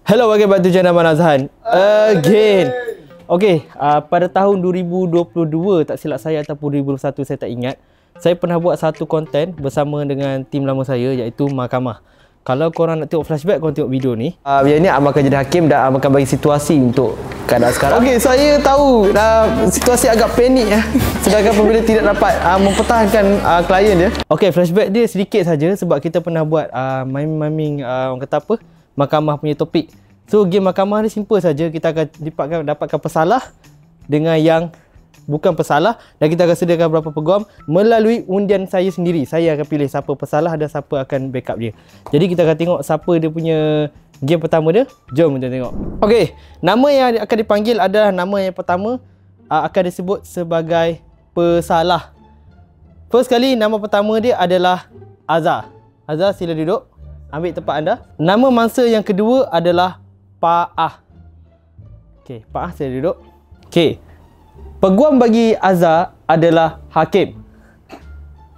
Hello, welcome back to channel Abang Azhan again. Okay, pada tahun 2022 tak silap saya ataupun 2021 saya tak ingat, saya pernah buat satu konten bersama dengan tim lama saya iaitu Mahkamah. Kalau korang nak tengok flashback, korang tengok video ni. Yang ni Abang akan jadi hakim dan Abang akan bagi situasi untuk keadaan sekarang. Okay, saya tahu situasi agak panik sedangkan pembela tidak dapat mempertahankan klien dia. Okay, flashback dia sedikit saja sebab kita pernah buat main-main orang kata apa, Mahkamah punya topik. So game Mahkamah ni simple saja. Kita akan dapatkan pesalah dengan yang bukan pesalah dan kita akan sediakan beberapa peguam melalui undian saya sendiri. Saya akan pilih siapa pesalah dan siapa akan backup dia. Jadi kita akan tengok siapa dia punya game pertama dia. Jom kita tengok. Okey, nama yang akan dipanggil adalah nama yang pertama akan disebut sebagai pesalah. First kali nama pertama dia adalah Azhar. Azhar, sila duduk. Ambil tempat anda. Nama mangsa yang kedua adalah Pak Ah. Okey, Pak Ah, sila duduk. Okey. Peguam bagi Azhar adalah Hakim.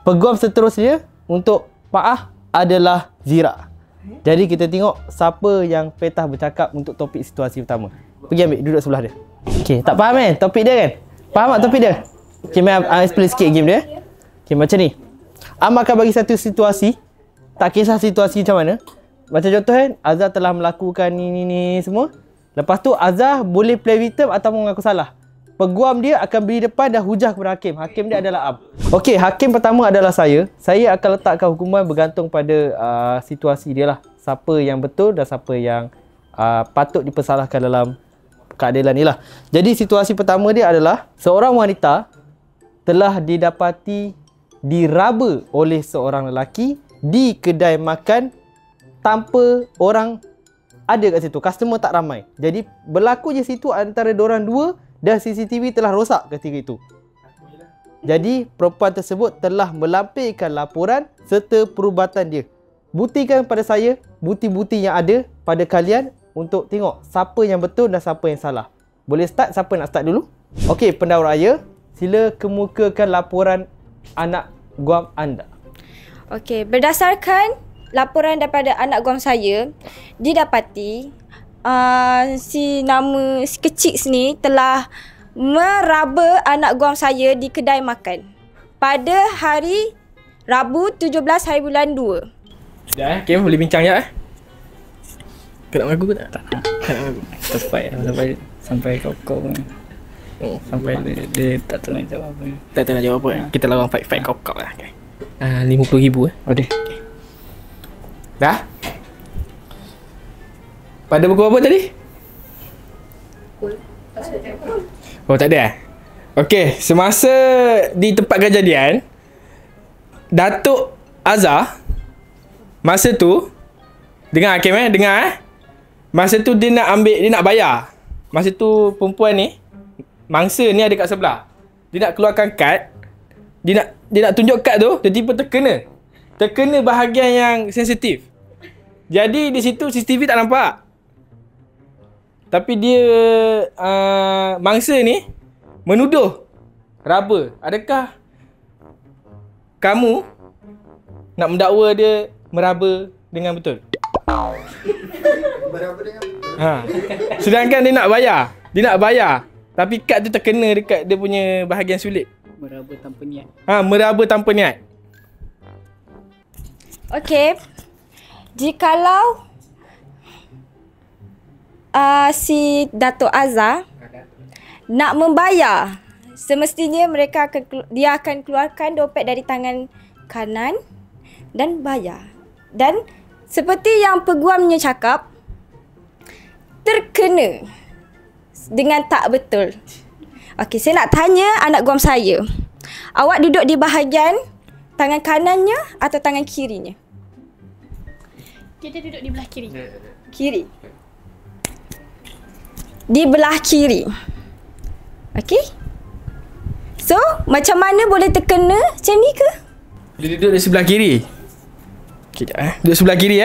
Peguam seterusnya untuk Pak Ah adalah Zira. Jadi kita tengok siapa yang petah bercakap untuk topik situasi pertama. Pergi ambil, duduk sebelah dia. Okey, tak faham topik dia kan? Faham tak topik dia? Okey, mai explain sikit game dia. Okey, macam ni. Am akan bagi satu situasi. Tak kisah situasi macam mana. Macam contoh kan, Azhar telah melakukan ni semua. Lepas tu Azhar boleh play victim ataupun mengaku salah. Peguam dia akan beri depan dan hujah kepada hakim. Hakim dia adalah Am. Okey, hakim pertama adalah saya. Saya akan letakkan hukuman bergantung pada situasi dia lah. Siapa yang betul dan siapa yang patut dipersalahkan dalam keadilan ni lah. Jadi situasi pertama dia adalah seorang wanita telah didapati diraba oleh seorang lelaki di kedai makan tanpa orang ada kat situ. Customer tak ramai. Jadi berlaku je situ antara diorang dua dan CCTV telah rosak ketika itu. Jadi perempuan tersebut telah melampirkan laporan serta perubatan dia. Buktikan pada saya bukti-bukti yang ada pada kalian untuk tengok siapa yang betul dan siapa yang salah. Boleh start? Siapa nak start dulu? Okey, pendahulu raya, sila kemukakan laporan anak guam anda. Okey, berdasarkan laporan daripada anak guam saya, didapati si kecil ni telah meraba anak guam saya di kedai makan pada hari Rabu 17 hari bulan 2. Dah Kim, boleh bincang je Kau nak mengaku ke tak? Tak nak mengaku. Sampai kau sampai dia tak tahu nak jawab apa. Tak tahu nak jawab apa. Kita lawan fight kau lah. RM50,000 Okey. Dah? Pada pukul apa tadi? Oh, tak ada. Okey, semasa di tempat kejadian, Datuk Azhar masa tu dengar Hakim masa tu dia nak bayar. Masa tu perempuan ni, mangsa ni ada kat sebelah. Dia nak keluarkan kad. Dia nak tunjuk kad tu, tiba-tiba terkena bahagian yang sensitif. Jadi di situ CCTV tak nampak. Tapi dia mangsa ni menuduh raba. Adakah kamu nak mendakwa dia meraba dengan betul? Berapa dengan Sedangkan dia nak bayar. Tapi kad tu terkena dekat dia punya bahagian sulit. Meraba tanpa niat. Meraba tanpa niat. Okey. Jikalau si Datuk Azhar nak membayar, semestinya dia akan keluarkan dompet dari tangan kanan dan bayar. Dan seperti yang peguamnya cakap, terkena dengan tak betul. Okey, saya nak tanya anak guam saya. Awak duduk di bahagian tangan kanannya atau tangan kirinya? Kita duduk di belah kiri. Kiri. Di belah kiri. Okey? So, macam mana boleh terkena macam ni ke? Dia duduk di sebelah kiri. Sekejap Duduk sebelah kiri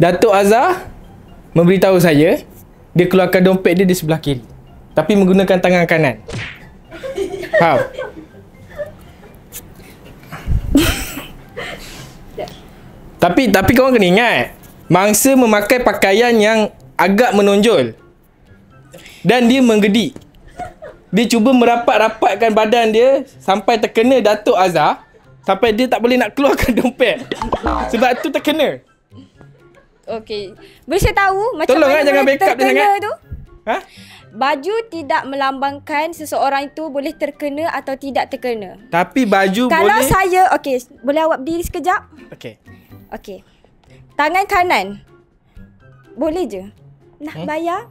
Datuk Azhar memberitahu saya dia keluarkan dompet dia di sebelah kiri, tapi menggunakan tangan kanan. Faham? Tapi korang kena ingat, Mangsa memakai pakaian yang agak menonjol dan dia menggedik. Dia cuba merapat-rapatkan badan dia sampai terkena Datuk Azhar, sampai dia tak boleh nak keluarkan dompet. Sebab tu terkena. Okey. Boleh saya tahu macam Tolong mana jangan boleh backup dia terkena sangat. tu? Ha? Baju tidak melambangkan seseorang itu boleh terkena atau tidak terkena. Tapi baju Kalau boleh. saya, okey, boleh awak berdiri sekejap? Okey. Okey. Tangan kanan. Boleh je. Nak bayar?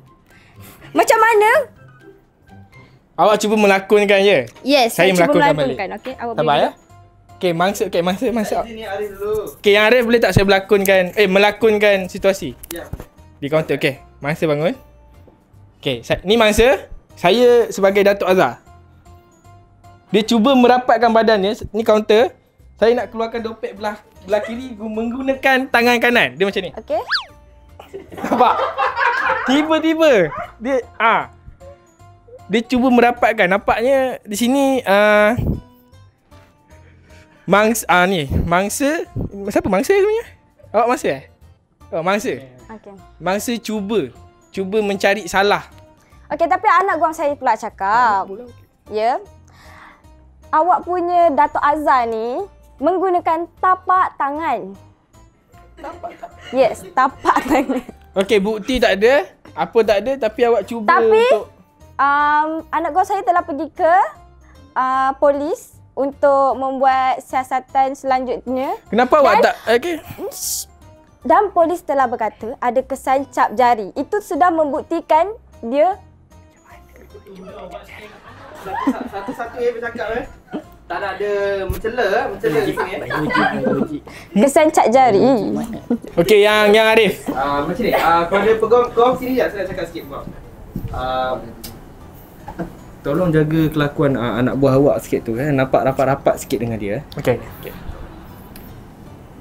Macam mana? Awak cuba melakonkan je. Yes, Saya saya cuba melakonkan melakonkan. Okey, awak Sabar boleh. ya. Okey, mangsa. Sini Arif dulu. Okey, yang Arif boleh tak saya melakonkan situasi? Ya. Di kaunter. Okey, mangsa bangun. Okey, ni mangsa. Saya sebagai Datuk Azhar. Dia cuba merapatkan badannya. Ni kaunter. Saya nak keluarkan dompet belah kiri menggunakan tangan kanan. Dia macam ni. Okey. Nampak? Tiba-tiba dia cuba merapatkan. Nampaknya di sini mangsa. Siapa mangsa sebenarnya? Awak mangsa Oh, mangsa. Okey. Mangsa cuba mencari salah. Okey, tapi anak guang saya pula cakap. Ya. Awak punya Datuk Azhar ni menggunakan tapak tangan. Yes, tapak tangan. Okey, bukti tak ada. Apa tak ada, tapi awak cuba Tapi untuk anak guang saya telah pergi ke polis untuk membuat siasatan selanjutnya. Kenapa awak tak? Okey. Dan polis telah berkata ada kesan cap jari. Itu sudah membuktikan dia Satu-satu yang bercakap tak nak ada mencela di sini kesan cap jari. Okey, yang Arif. macam ni. Kepada peguam sini je saya nak cakap sikit peguam. Tolong jaga kelakuan anak buah awak sikit tu nampak rapat-rapat sikit dengan dia. Okey.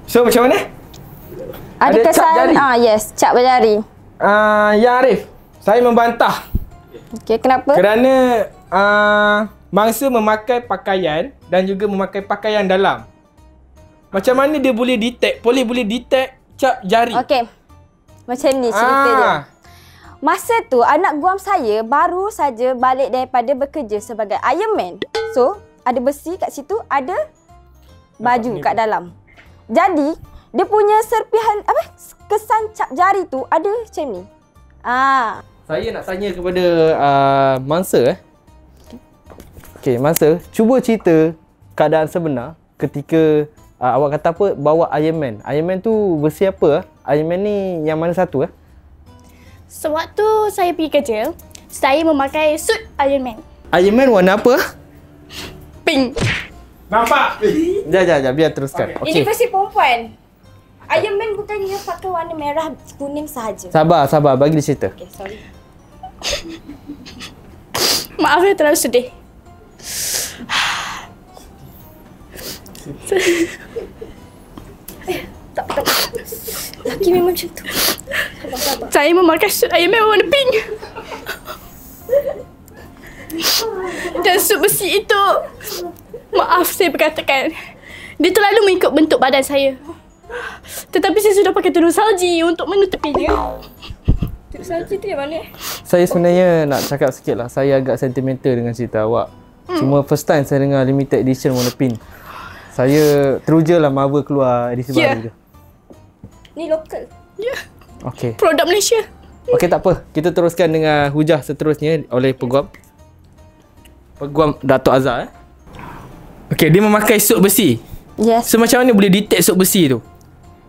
So macam mana? Ada Ada cap kesan jari? Yes, cap jari. Yang Arif, saya membantah Okey, kenapa? kerana mangsa memakai pakaian dan juga memakai pakaian dalam. Macam mana dia boleh detect? Boleh detect cap jari. Okey. Macam ni cerita dia. Masa tu anak guam saya baru saja balik daripada bekerja sebagai Iron Man. So, ada besi kat situ, ada baju kat dalam. Jadi, dia punya serpihan kesan cap jari tu ada macam ni. Saya nak tanya kepada mangsa Okey, mangsa, cuba cerita keadaan sebenar ketika awak kata apa bawa Iron Man. Iron Man tu besi apa? Iron Man ni yang mana satu Sewaktu saya pergi kerja, saya memakai suit Iron Man. Iron Man warna apa? Pink. Nampak? Jap, biar teruskan. Ini Okey. versi perempuan. Iron Man bukannya pakai warna merah kuning sahaja. Sabar, bagi dia cerita. Okay, sorry. Maaf saya terlalu sedih. Tak. Laki memang macam tu. Sabar. Saya memakai suit Iron Man warna pink. Dan suit besi itu, maaf saya berkatakan, dia terlalu mengikut bentuk badan saya. Tetapi saya sudah pakai tudung salji untuk menutupinya. Tudung salji tu yang mana? Saya sebenarnya nak cakap sikit lah. Saya agak sentimental dengan cerita awak. Cuma first time saya dengar limited edition warna pink. Saya teruja lah Marvel keluar edisi baru tu. Ni lokal. Ya, Okey. produk Malaysia. Okey, tak apa. Kita teruskan dengan hujah seterusnya oleh peguam Datuk Azhar. Okey, dia memakai suit besi. Yes. So macam mana boleh detect suit besi tu?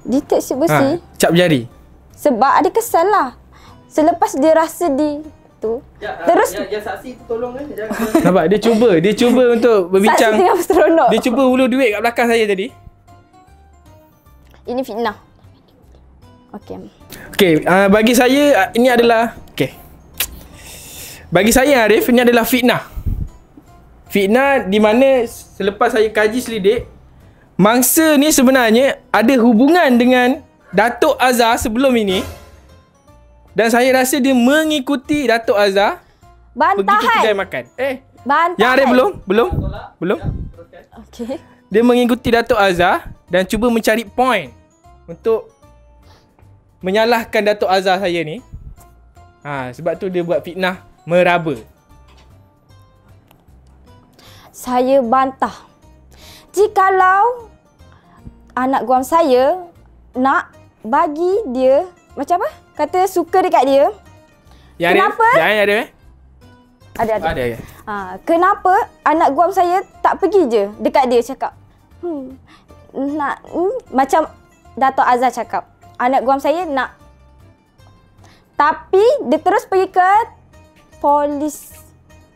Detect suit besi. Cap jari. Sebab ada kesan lah. Selepas dia rasa di tu. Terus yang saksi tu tolong jangan. Nampak? Dia cuba untuk berbincang. saksi tengah seronok. Dia cuba hulur duit kat belakang saya tadi. Ini fitnah. Okey. Okey, bagi saya ini adalah bagi saya Arif, ini adalah fitnah. Fitnah di mana selepas saya kaji selidik, mangsa ni sebenarnya ada hubungan dengan Datuk Azhar sebelum ini. Dan saya rasa dia mengikuti Datuk Azhar pergi ke kedai Bantahan. makan. Bantahan. Yang Arif belum? Okey. Dia mengikuti Datuk Azhar dan cuba mencari point untuk menyalahkan Datuk Azhar saya ni. Sebab tu dia buat fitnah meraba. Saya bantah. Jikalau anak guam saya nak bagi dia macam apa? Kata suka dekat dia. Ya, Kenapa? Ada. Ada. Kenapa anak guam saya tak pergi je dekat dia cakap. Macam Datuk Azhar cakap. Anak guam saya nak. Tapi dia terus pergi ke polis.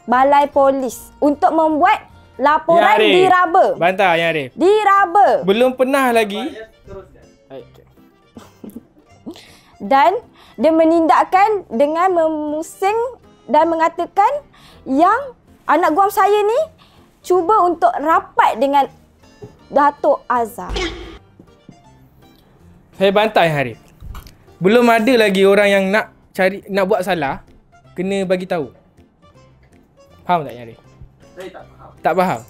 Balai polis untuk membuat laporan diraba. Bantah Yang Arif. Diraba. Belum pernah lagi. Dan dia menindakkan dengan memusing dan mengatakan yang anak guam saya ni cuba untuk rapat dengan Datuk Azhar. Saya bantah Yang Arif. Belum ada lagi orang yang nak buat salah, kena bagi tahu. Faham tak Yang Arif? Saya tak faham. Tak faham?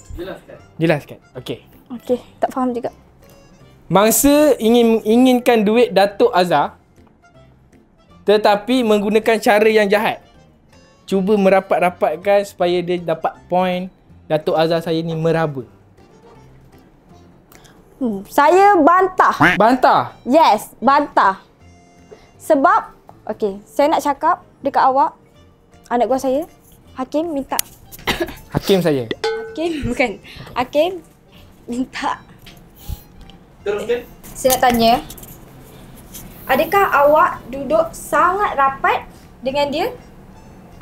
Jelaskan. Okey. Okey, tak faham juga. Mangsa inginkan duit Datuk Azhar, tetapi menggunakan cara yang jahat. Cuba merapat-rapatkan supaya dia dapat point Datuk Azhar saya ni meraba. Saya bantah. Bantah? Yes, bantah. Sebab, okey, saya nak cakap dekat awak, anak guam saya, Hakim minta. Hakim saya. Hakim, bukan. Hakim minta. Teruskan. Saya nak tanya, adakah awak duduk sangat rapat dengan dia?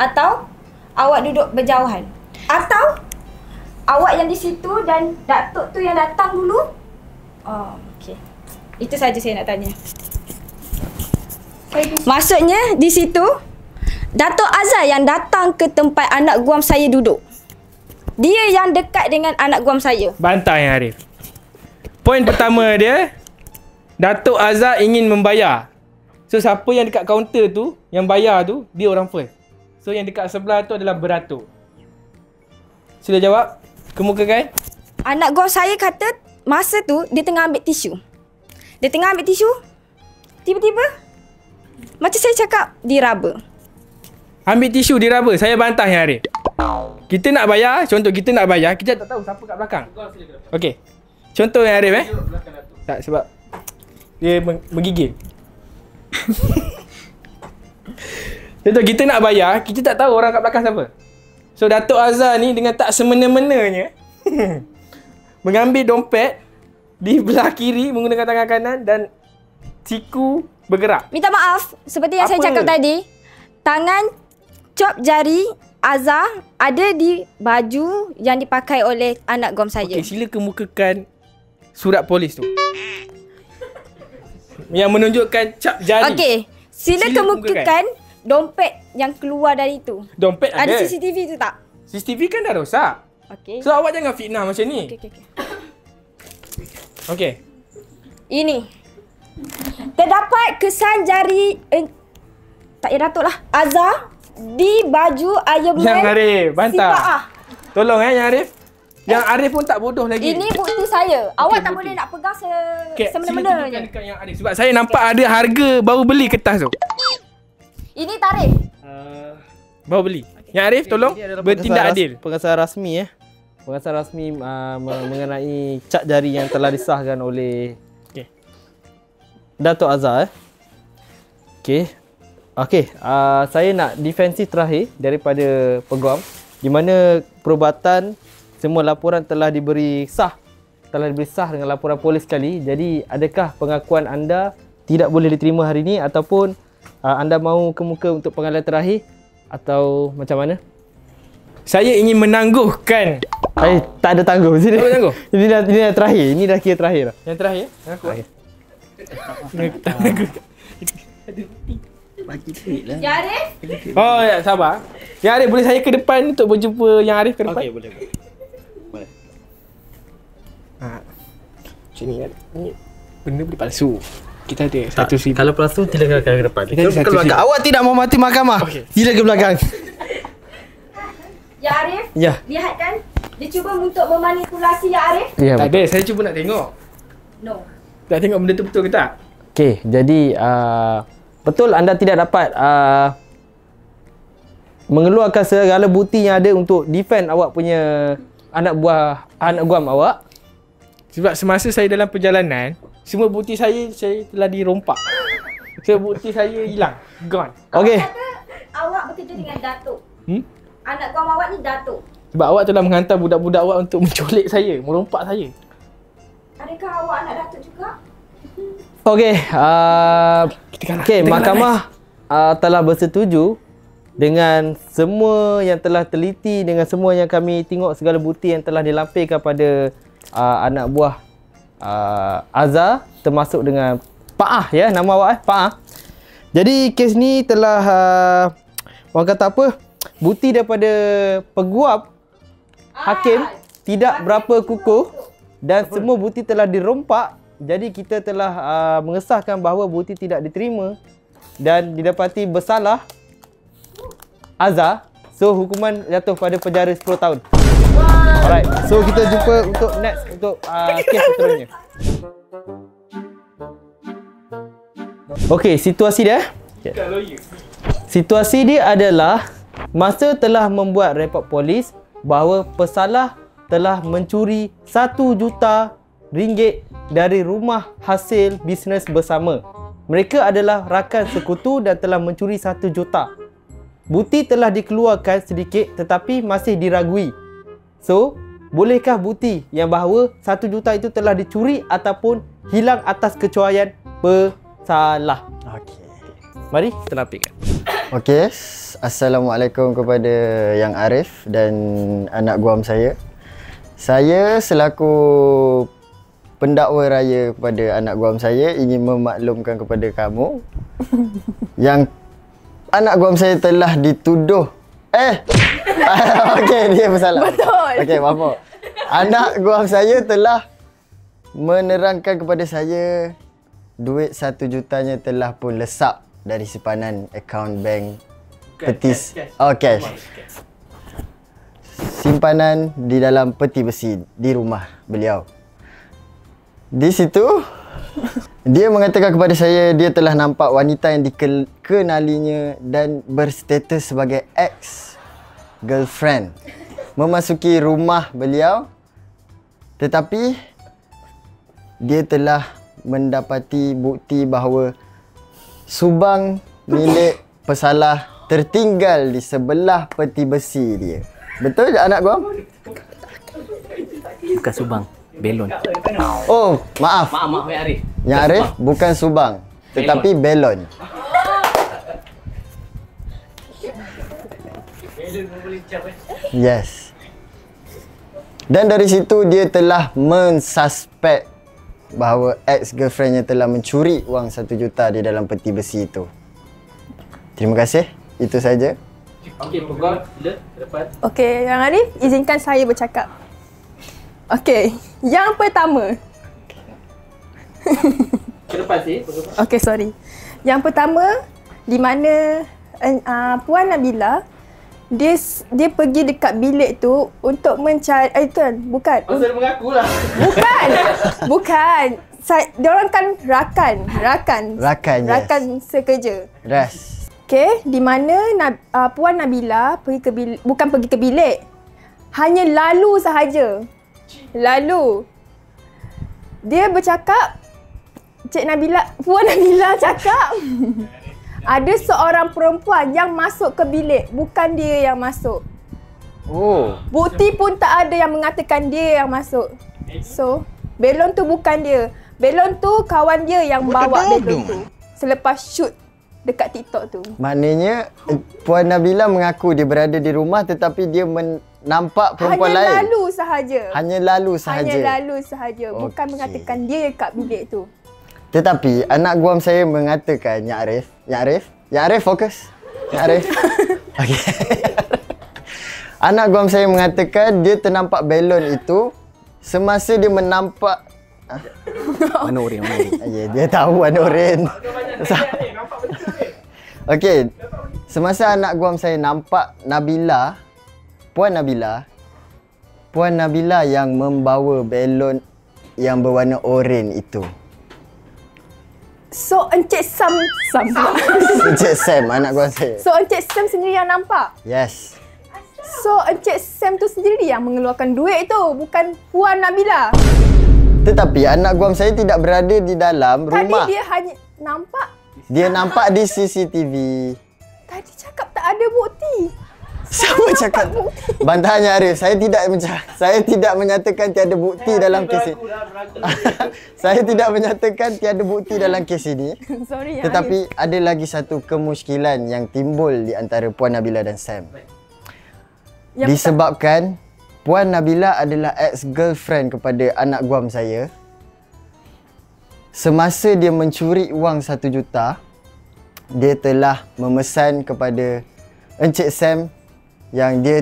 Atau awak duduk berjauhan? Atau awak yang di situ dan Datuk tu yang datang dulu? Oh, okey. Itu saja saya nak tanya. Maksudnya di situ Datuk Azhar yang datang ke tempat anak guam saya duduk. Dia yang dekat dengan anak guam saya. Bantah Yang Arif. Poin pertama dia, Datuk Azhar ingin membayar. So siapa yang dekat kaunter tu, yang bayar tu, dia orang first. So yang dekat sebelah tu adalah beratur. Sila jawab. Kemukakan. Anak guam saya kata masa tu dia tengah ambil tisu. Dia tengah ambil tisu. Tiba-tiba macam saya cakap, diraba. Ambil tisu diraba. Saya bantah Yang Arif. Kita nak bayar, contoh kita nak bayar, kita tak tahu siapa kat belakang. Okey. Contoh Yang Arif tak, sebab dia menggigil. Contoh kita nak bayar, kita tak tahu orang kat belakang siapa. So Datuk Azhar ni dengan tak semena-menanya mengambil dompet di belah kiri menggunakan tangan kanan dan siku bergerak. Minta maaf, seperti yang saya Apa? cakap tadi, tangan cop jari Azhar ada di baju yang dipakai oleh anak guam saya. Okey, sila kemukakan surat polis tu. Yang menunjukkan cap jari. Okey, sila kemukakan dompet yang keluar dari itu. Dompet ada. Ada CCTV tu tak? CCTV kan dah rosak. Okey. So awak jangan fitnah macam ni. Okey. Okey. Ini. Terdapat kesan jari tak payah Datuk lah. Azhar di baju Iron Man. Yang Arif, bantah. Sifat A. Tolong Yang Arif. Yang Arif pun tak bodoh lagi. Ini bukti saya. Awak tak bukti. boleh nak pegang Okey, semena-mena sila je. tunjukkan dekat Yang Arif. Sebab saya nampak ada harga baru beli kertas tu. Ini tarikh. Baru beli. Yang Arif tolong bertindak adil. Pengesahan rasmi Pengesahan rasmi mengenai cap jari yang telah disahkan oleh Okey. Datuk Azhar. Okey, saya nak defensif terakhir daripada peguam, di mana perubatan semua laporan telah diberi sah dengan laporan polis sekali. Jadi adakah pengakuan anda tidak boleh diterima hari ini ataupun anda mahu kemuka untuk pengadilan terakhir atau macam mana? Saya ingin menangguhkan. Tak ada tangguh sini. Tak ada tangguh. Ini dah terakhir. Ini dah kira terakhir dah. Yang terakhir. Aku. Bagi duit lah. Ya Arif? Oh ya, sabar. Yang Arif boleh saya ke depan untuk berjumpa Yang Arif ke depan? Okey, boleh. Macam ni kan. Ni benda boleh palsu. Kita ada satu sini. Kalau palsu silakan ke depan. Kita ada satu sini. Awak tidak menghormati mahkamah. Okey. Sila ke belakang. Ya Arif? Ya. Lihat kan? Dia cuba untuk memanipulasi Ya Arif? Ya. Tak ada, saya cuba nak tengok. No. Tak tengok benda tu betul ke tak? Okey, jadi betul anda tidak dapat mengeluarkan segala bukti yang ada untuk defend awak punya anak guam awak. Sebab semasa saya dalam perjalanan, semua bukti saya telah dirompak. Semua bukti saya hilang. Gone. Okey. Awak bekerja dengan datuk. Anak guam awak ni datuk. Sebab awak telah menghantar budak-budak awak untuk menculik saya, merompak saya. Adakah awak anak datuk juga? Okey, Kita mahkamah telah bersetuju dengan semua yang telah teliti, dengan semua yang kami tengok segala bukti yang telah dilampirkan pada anak buah Azhar, termasuk dengan Pak Ah, ya, nama awak Pak Ah. Jadi kes ni telah orang kata apa, bukti daripada peguam hakim tidak berapa kukuh dan semua bukti telah dirompak. Jadi kita telah mengesahkan bahawa bukti tidak diterima dan didapati bersalah Azhar. So hukuman jatuh pada penjara 10 tahun. Alright, so kita jumpa untuk next untuk kes seterusnya. Okey, situasi dia. Situasi dia adalah masa telah membuat report polis bahawa pesalah telah mencuri 1 juta ringgit dari rumah hasil bisnes bersama. Mereka adalah rakan sekutu dan telah mencuri 1 juta. Bukti telah dikeluarkan sedikit tetapi masih diragui. So, bolehkah bukti yang bahawa 1 juta itu telah dicuri ataupun hilang atas kecuaian pesalah? Okey. Mari kita lampirkan. Okey, Assalamualaikum kepada Yang Arif dan anak guam saya. Saya selaku pendakwa raya kepada anak guam saya ingin memaklumkan kepada kamu yang anak guam saya telah dituduh okey, dia bersalah. Betul. Okey, maaf. Anak guam saya telah menerangkan kepada saya duit 1 jutanya telah pun lesap dari simpanan akaun bank petis. Cash. Simpanan di dalam peti besi di rumah beliau. Di situ dia mengatakan kepada saya dia telah nampak wanita yang dikenalinya dan berstatus sebagai ex girlfriend memasuki rumah beliau, tetapi dia telah mendapati bukti bahawa subang milik pesalah tertinggal di sebelah peti besi dia. Betul tak anak guam? Bukan subang, belon. Oh, maaf. Maaf ya Arif. Yang Arif bukan subang, tetapi belon. Yes. Dan dari situ dia telah mensuspek bahawa ex-girlfriendnya telah mencuri wang 1 juta di dalam peti besi itu. Terima kasih. Itu saja. Okey, peguam, sila depan. Okey, Yang Arif, izinkan saya bercakap. Okey, yang pertama. Ke depan sih. Okey, sorry. Yang pertama, di mana Puan Nabila dia pergi dekat bilik tu untuk mencari bukan. Pasal mengakulah. Bukan. Diorang kan rakan, Rakan, yes. rakan sekerja. Ras. Okey, di mana Puan Nabila pergi ke bilik, bukan pergi ke bilik. Hanya lalu sahaja. Lalu. Dia bercakap, Puan Nabila cakap ada seorang perempuan yang masuk ke bilik, bukan dia yang masuk. Oh. Bukti pun tak ada yang mengatakan dia yang masuk. So, belon tu bukan dia. Belon tu kawan dia yang bawa belon tu selepas shoot dekat TikTok tu. Maknanya Puan Nabila mengaku dia berada di rumah tetapi dia nampak perempuan lain. Hanya lalu sahaja. Bukan Okey. mengatakan dia kat bilik tu. Tetapi anak guam saya mengatakan, Yang Arif fokus. Yang Arif. Okey. Anak guam saya mengatakan dia ternampak belon itu semasa dia menampak Mana orang? Ya, dia tahu warna oren. Okey. Semasa anak guam saya nampak Puan Nabila yang membawa belon yang berwarna oren itu. So Encik Sam Encik Sam, anak guam saya. So Encik Sam sendiri yang nampak? Yes. So Encik Sam tu sendiri yang mengeluarkan duit tu, bukan Puan Nabila. Tetapi anak guam saya tidak berada di dalam rumah. Tadi dia hanya nampak. Dia nampak di CCTV. Tadi cakap tak ada bukti. Siapa cakap? Bantahannya Arif, saya tidak menyatakan tiada bukti dalam kes ini. Saya tidak menyatakan tiada bukti dalam kes ini. Sorry. Tetapi ada lagi satu kemusykilan yang timbul di antara Puan Nabila dan Sam. Disebabkan Puan Nabila adalah ex-girlfriend kepada anak guam saya. Semasa dia mencuri wang 1 juta, dia telah memesan kepada Encik Sam yang dia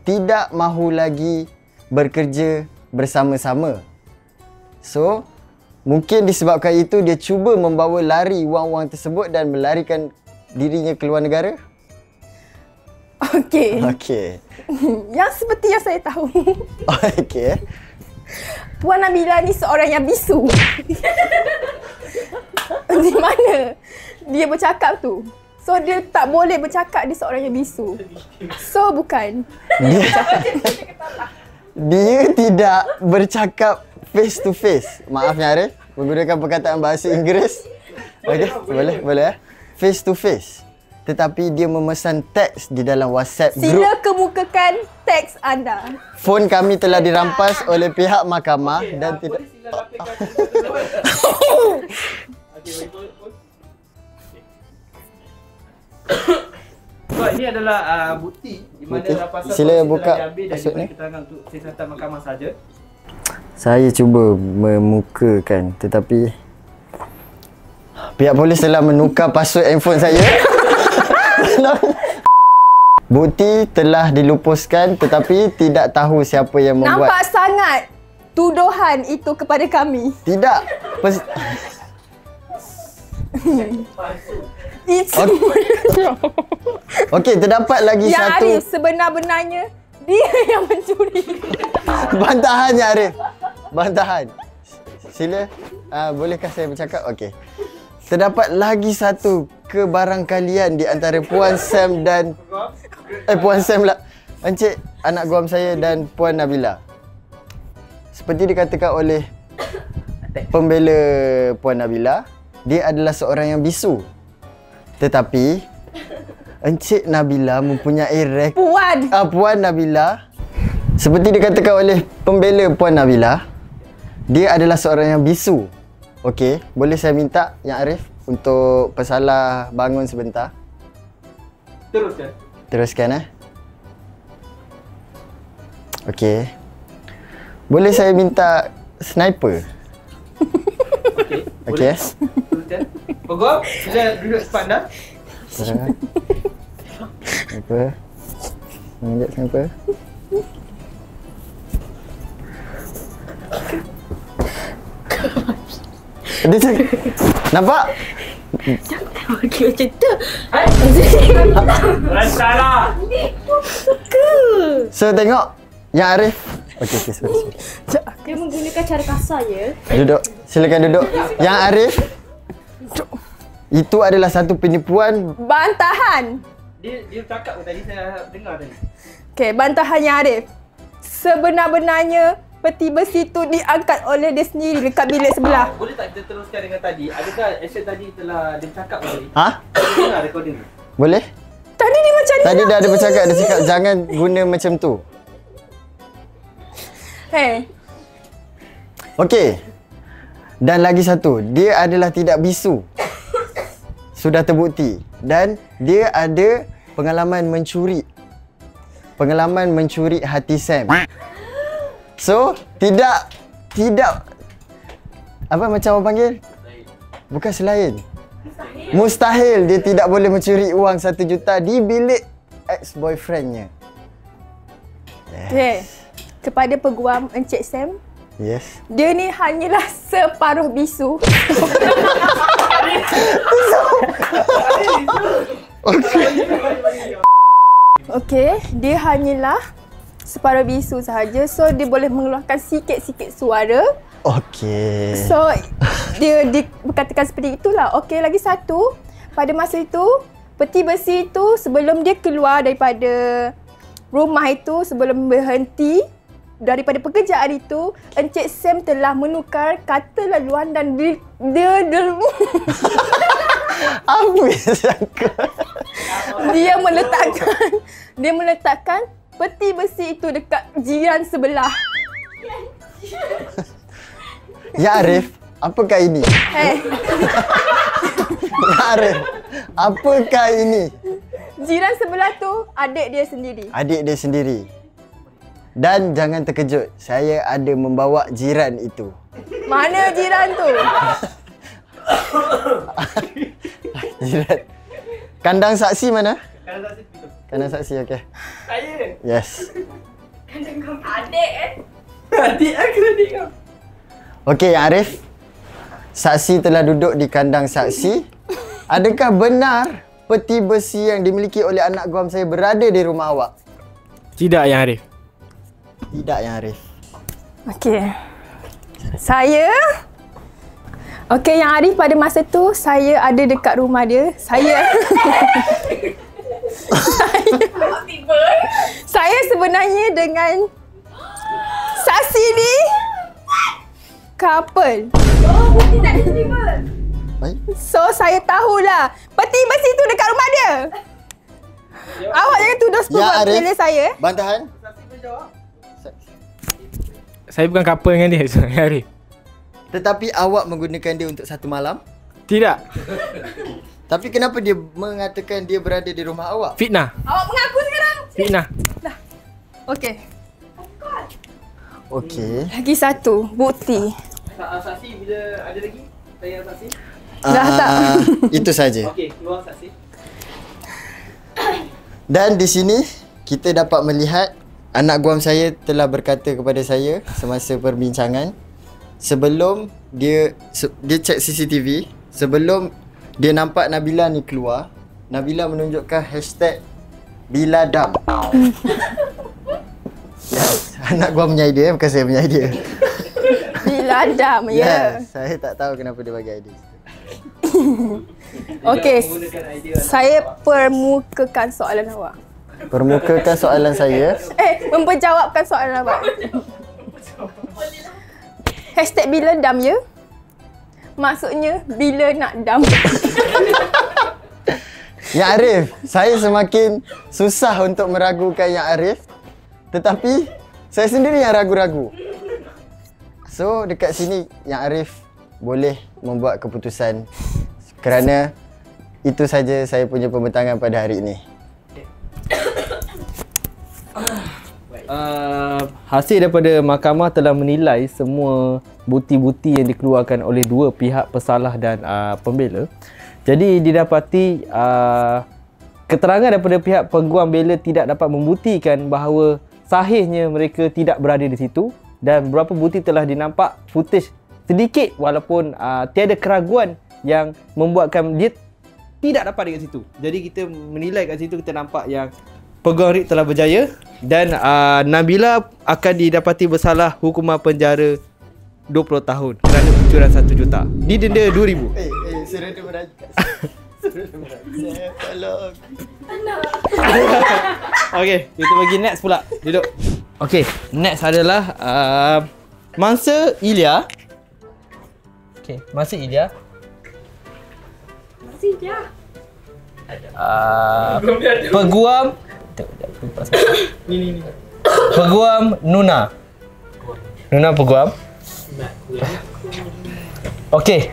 tidak mahu lagi bekerja bersama-sama. So, mungkin disebabkan itu dia cuba membawa lari wang-wang tersebut dan melarikan dirinya keluar negara. Okey. Yang seperti yang saya tahu. Okey. Puan Nabila ni seorang yang bisu. Di mana dia bercakap tu? So dia tak boleh bercakap, dia seorang yang bisu. So bukan. Dia tidak bercakap face to face. Maaf ya Arif, menggunakan perkataan bahasa Inggeris. Okey, boleh. Face to face. Tetapi dia memesan teks di dalam WhatsApp group. Sila kemukakan teks anda. Phone kami telah dirampas oleh pihak mahkamah dan tidak. So, ini adalah bukti di mana rampasan Sila polisi buka telah diambil dan maksudnya. diberi keterangan untuk siasatan mahkamah saja. Saya cuba memukakan tetapi pihak polis telah menukar password handphone saya. Bukti telah dilupuskan tetapi tidak tahu siapa yang membuat. Nampak sangat tuduhan itu kepada kami. Tidak. Okey, terdapat lagi yang satu. Arif sebenar-benarnya dia yang mencuri. Bantahannya Arif. Bantahan. Sila. Bolehkah saya bercakap? Okey. Terdapat lagi satu kebarangkalian di antara Puan Sam dan Puan Sam lah. Encik anak guam saya dan Puan Nabila. Seperti dikatakan oleh pembela Puan Nabila, dia adalah seorang yang bisu. Tetapi Encik Nabila mempunyai Puan Nabila, seperti dikatakan oleh pembela Puan Nabila, dia adalah seorang yang bisu. Okey, boleh saya minta Yang Arif untuk pesalah bangun sebentar? Teruskan. Okey. Boleh saya minta sniper? Okey. Teruskan. Pegawai, sila duduk sepat anda. Sniper. Menginjak sniper. Dia cakap, nampak? Okey macam tu. Salah. So tengok Yang Arif. Okey, sorry. Dia menggunakan cara kasar ya. Duduk. Silakan duduk. Yang Arif. Itu adalah satu penipuan. Bantahan. Dia cakap tadi, saya dengar tadi. Okey, bantahannya Arif. Sebenar-benarnya peti besi tu diangkat oleh dia sendiri dekat bilik sebelah. Boleh tak kita teruskan dengan tadi? Adakah action tadi telah dia cakap tadi? Ha? Kita dengar recording tu. Boleh? Tadi dia macam ni. Tadi dah ada bercakap, dia cakap jangan guna macam tu. Okey. Dan lagi satu, dia adalah tidak bisu. Sudah terbukti. Dan dia ada pengalaman mencuri. Pengalaman mencuri hati Sam. So, tidak apa macam orang panggil? Bukan selain. Mustahil dia tidak boleh mencuri uang 1 juta di bilik ex-boyfriendnya. Okey. Kepada peguam Encik Sam, Yes. dia ni hanyalah separuh bisu. Okey, dia hanyalah separuh bisu sahaja. So dia boleh mengeluarkan sikit-sikit suara. Okey. So dia berkatakan seperti itulah. Okey, lagi satu. Pada masa itu, peti besi itu sebelum dia keluar daripada rumah itu, sebelum berhenti daripada pekerjaan itu, Encik Sam telah menukar kata laluan dan dia Apa yang sangka? dia meletakkan peti besi itu dekat jiran sebelah. Ya Arif, apakah ini? Ya Arif, apakah ini? Jiran sebelah tu adik dia sendiri. Adik dia sendiri. Dan jangan terkejut, saya ada membawa jiran itu. Mana jiran tu? Jiran. Kandang saksi mana? Kandang saksi, okey. Saya. Yes. Adik aku adik kau. Okey, Yang Arif. Saksi telah duduk di kandang saksi. Adakah benar peti besi yang dimiliki oleh anak guam saya berada di rumah awak? Tidak, Yang Arif. Tidak, Yang Arif. Okey. Okey, Yang Arif, pada masa tu saya ada dekat rumah dia. Saya sebenarnya dengan saksi ni couple. Baik. So saya tahulah peti besi tu dekat rumah dia. Awak jangan tuduh Ya Arif, pilih saya. bantahan. Saya bukan couple dengan dia, Yang Arif. Tetapi awak menggunakan dia untuk satu malam. Tidak. Tapi kenapa dia mengatakan dia berada di rumah awak? Fitnah. Awak mengaku sekarang. Fitnah. Okey. Okey. Lagi satu bukti. Saksi bila ada lagi? Saya saksi. Dah tak? Itu saja. Okey, keluar saksi. Dan di sini kita dapat melihat anak guam saya telah berkata kepada saya semasa perbincangan, sebelum dia cek CCTV, sebelum dia nampak Nabila ni keluar, Nabila menunjukkan hashtag Biladam. Yes, anak gua punya idea, bukan saya punya idea. Biladam, ya. Yes, saya tak tahu kenapa dia bagi idea. Okey, saya permukakan soalan awak. Permukakan soalan saya. Memperjawabkan soalan awak. Hashtag bila dam, ya? Maksudnya bila nak dam. Yang Arif, saya semakin susah untuk meragukan Yang Arif, tetapi saya sendiri yang ragu-ragu. So dekat sini Yang Arif boleh membuat keputusan, kerana itu saja saya punya pembentangan pada hari ini. Hasil daripada mahkamah telah menilai semua bukti-bukti yang dikeluarkan oleh dua pihak pesalah dan pembela. Jadi didapati keterangan daripada pihak peguam bela tidak dapat membuktikan bahawa sahihnya mereka tidak berada di situ, dan beberapa bukti telah dinampak footage sedikit walaupun tiada keraguan yang membuatkan dia tidak dapat dekat situ. Jadi kita menilai kat situ, kita nampak yang Peguam Rik telah berjaya dan Nabila akan didapati bersalah hukuman penjara 20 tahun kerana pencurian 1 juta. Didenda 2,000. Saya reda merajuk. Saya tolong. Okey, kita bagi next pula. Duduk. Okey, next adalah Mangsa Ilya. Okey, Mangsa Ilya. Peguam Peguam Nuna. Nuna peguam. Okey.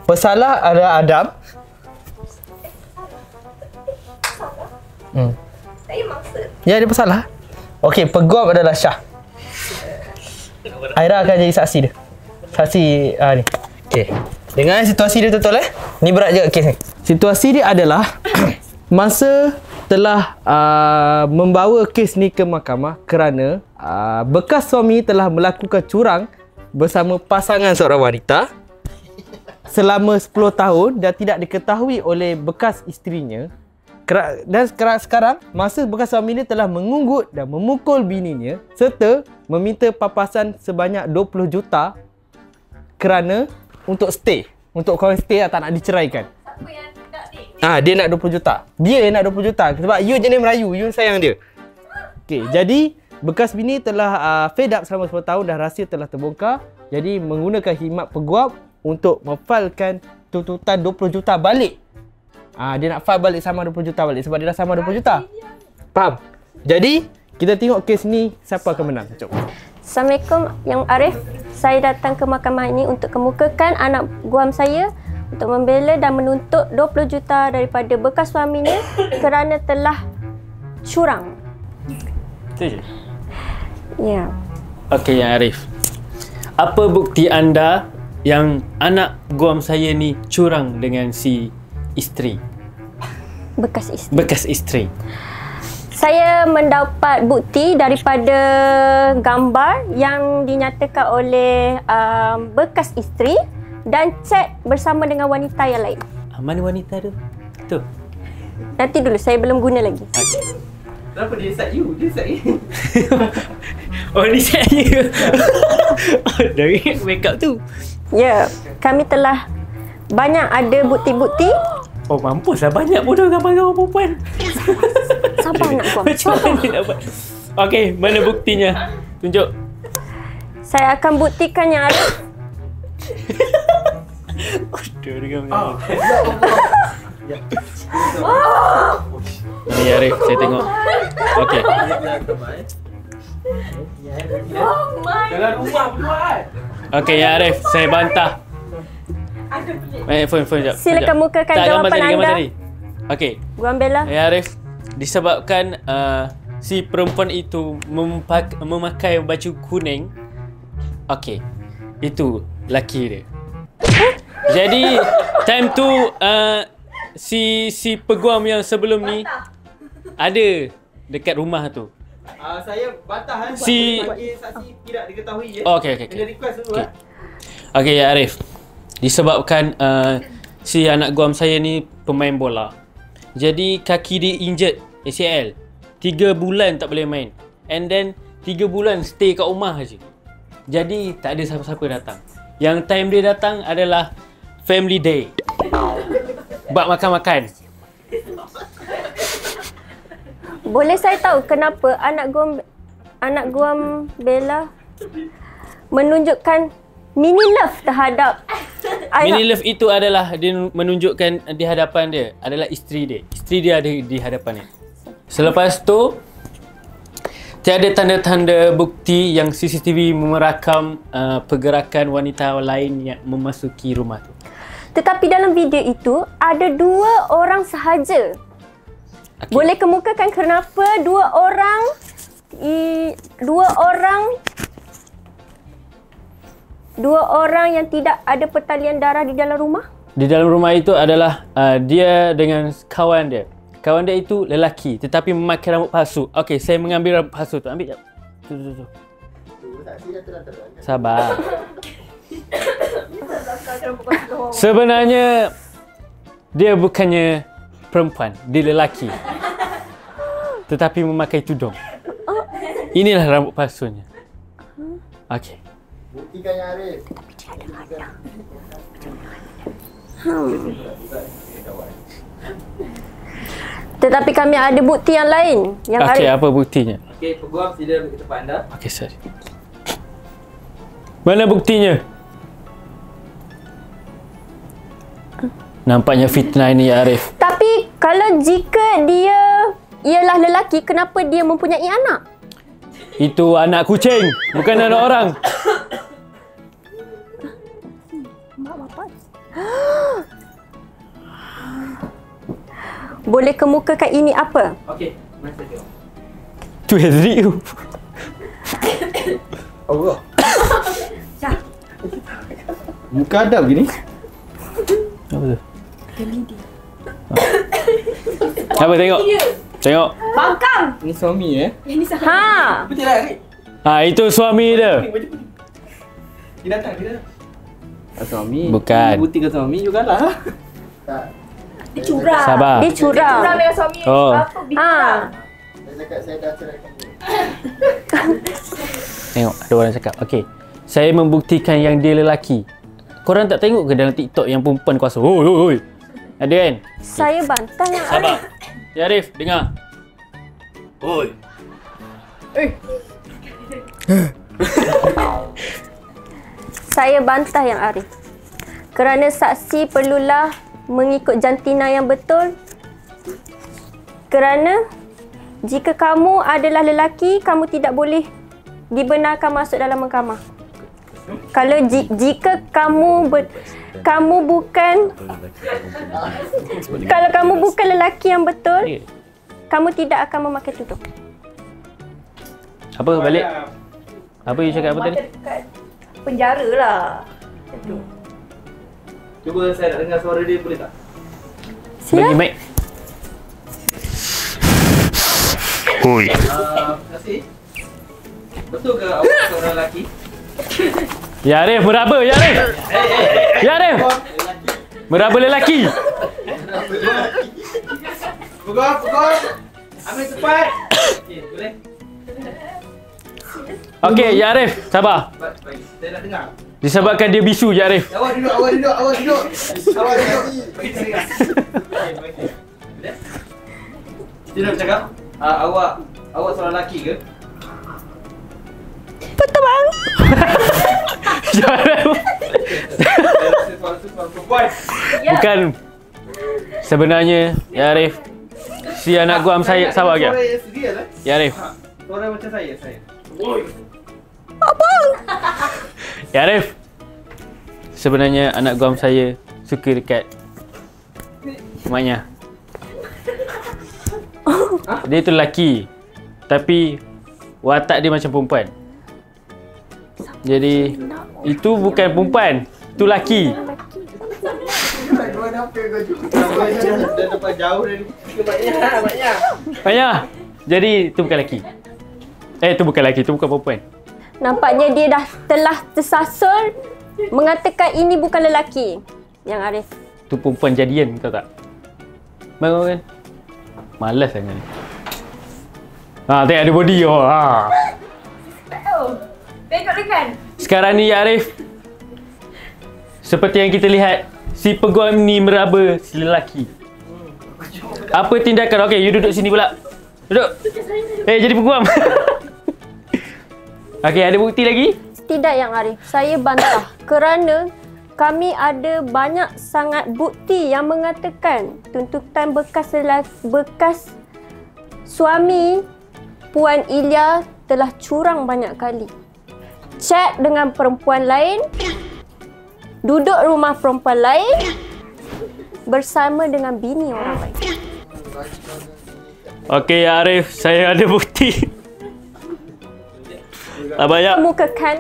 Pesalah adalah Adam. Saya maksud. Ya, dia pesalah. Okey, peguam adalah Syah. Aira akan jadi saksi dia. Saksi ni. Okey. Dengan situasi dia betul Ni berat je kes ni. Situasi dia adalah masa telah membawa kes ni ke mahkamah kerana bekas suami telah melakukan curang bersama pasangan seorang wanita selama 10 tahun dan tidak diketahui oleh bekas isterinya. Dan sekarang masa bekas suami dia telah mengunggut dan memukul bininya serta meminta papasan sebanyak 20 juta kerana untuk stay. Untuk kau stay tak nak diceraikan. Siapa yang nak ni? Dia nak 20 juta. Dia yang nak 20 juta sebab you jenis Melayu, you sayang dia. Okey, jadi bekas bini telah fed up selama 10 tahun dan rahsia telah terbongkar. Jadi menggunakan khidmat peguam untuk memfailkan tuntutan 20 juta balik. Dia nak file balik sama 20 juta balik sebab dia dah sama 20 juta. Faham? Jadi kita tengok kes ni siapa akan menang. Jom. Assalamualaikum Yang Arif. Saya datang ke mahkamah ini untuk kemukakan anak guam saya untuk membela dan menuntut 20 juta daripada bekas suaminya kerana telah curang. Itu je. Ya. Okey, Yang Arif. Apa bukti anda yang anak guam saya ni curang dengan si isteri? Bekas isteri. Bekas isteri. Saya mendapat bukti daripada gambar yang dinyatakan oleh bekas isteri dan chat bersama dengan wanita yang lain. Mana wanita tu? Tu. Nanti dulu, saya belum guna lagi. Kenapa dia set you? Dia set you. Oh, ni saya. Oh, dari make up tu. Ya, kami telah banyak ada bukti-bukti. Oh, mampuslah banyak bodoh gambar-gambar perempuan. Sabar nak guam. Macam mana ni dapat? Okey, mana buktinya? Tunjuk. Saya akan buktikan Yang Arif. Bodoh dengan Ni Arif, saya tengok. Okey. Dalam rumah buat. Okey, ya Arif, saya bantah. Phone sekejap. Silakan mukakan Tak, jawapan gambar anda. tadi. Okey. Guam Bella. Ya Arif, disebabkan si perempuan itu memakai baju kuning. Okey. Itu laki dia. Jadi time tu si peguam yang sebelum ni ada dekat rumah tu. Saya bantah bagi saksi tidak diketahui ya. Oh, okey. Kena request dulu Okey, ya Arif. Disebabkan si anak guam saya ni pemain bola. Jadi kaki dia injured ACL. 3 bulan tak boleh main. And then 3 bulan stay kat rumah aje. Jadi tak ada siapa-siapa datang. Yang time dia datang adalah family day. Buat makan-makan. Boleh saya tahu kenapa anak guam Bella menunjukkan mini love terhadap Mini love itu adalah dia menunjukkan di hadapan dia adalah isteri dia. Isteri dia ada di hadapan dia. Selepas tu tiada tanda-tanda bukti yang CCTV merakam pergerakan wanita lain yang memasuki rumah tu. Tetapi dalam video itu ada 2 orang sahaja. Okay. Boleh kemukakan kenapa 2 orang yang tidak ada pertalian darah di dalam rumah? Di dalam rumah itu adalah dia dengan kawan dia. Kawan dia itu lelaki tetapi memakai rambut palsu. Okey, saya mengambil rambut palsu tu. Ambil jap. Tu. Sabar. Sebenarnya dia bukannya perempuan, dia lelaki. Tetapi memakai tudung. Inilah rambut palsunya. Okey. Buktikan Yang Arif. Tetapi kami ada bukti yang lain. Yang Okey, Arif. apa buktinya? Okey, peguam sila bagi tempat anda. Okey, sorry. Mana buktinya? Nampaknya fitnah ini, ya Arif. Tapi kalau jika dia ialah lelaki, kenapa dia mempunyai anak? Itu anak kucing, bukan anak orang. Boleh kemukakan ini apa? Okey, masa tengok. Tu Hazri tu. Allah. Muka adab gini. Apa tu? Apa tengok? Tengok. Bangkang. Ni suami Yang ni sahaja. Ha. Betul lah ni. Itu suami dia. Dia datang. Suami. Bukan. Buktikan suami jugalah. Dia curang. Sabar. Dia curang. Curang dengan suami. Oh. Apa bincang? Saya cakap saya dah ceraikan dia. Tengok, ada orang cakap. Okey. Saya membuktikan yang dia lelaki. Korang tak tengok ke dalam TikTok yang perempuan kuasa? Oi. Ada kan? Saya bantah yang Sabar. Arif. Ya Arif, dengar. Oi. Saya bantah yang Arif. Kerana saksi perlulah mengikut jantina yang betul. Kerana jika kamu adalah lelaki, kamu tidak boleh dibenarkan masuk dalam mahkamah. Kalau jika kamu bukan kalau kamu bukan lelaki yang betul, kamu tidak akan memakai tudung. Apa balik? Apa you cakap apa tadi? Penjara lah. Cuba saya nak dengar suara dia, boleh tak? Bagi mic. Oi. Terima kasih. Betul ke awak seorang lelaki? Ya Arif, meraba ya Arif. Ya Arif. Meraba lelaki. Pukul. Ambil cepat. Okey, boleh? Okey, ya Arif, sabar. Baik, saya nak dengar. Disebabkan dia bisu ya Arif. Awak duduk. Bagi saya dengar. Okey. Boleh? Dia nak cakap, awak seorang lelaki ke? Betul bang. Ya Arif. Suara perempuan. Bukan. Sebenarnya ya Arif, si anak guam saya sabar Suara ke? yang sedia lah. Ya Arif. Suara macam saya. Ya Arif. Sebenarnya anak guam saya suka dekat maknya. Dia tu lelaki, tapi watak dia macam perempuan. Jadi itu bukan perempuan, itu lelaki. Dah dapat jauh dari maknya. Maknya. Jadi itu bukan lelaki. Itu bukan lelaki, itu bukan perempuan. Nampaknya dia telah tersasul mengatakan ini bukan lelaki. Yang Arif. Tu perempuan jadian, tahu tak? Bangun kan? Malas sangat. Tengok ada body. Tengok kan? Sekarang ni ya Arif, seperti yang kita lihat, si peguam ni meraba si lelaki. Apa tindakan? Okey, you duduk sini pula. Duduk. Jadi peguam. Okey, ada bukti lagi? Tidak yang Arif. Saya bantah kerana kami ada banyak sangat bukti yang mengatakan tuntutan bekas suami Puan Ilya telah curang banyak kali. Chat dengan perempuan lain, duduk rumah perempuan lain bersama dengan bini orang lain. Okey ya Arif, saya ada bukti. Tak banyak. Kemukakan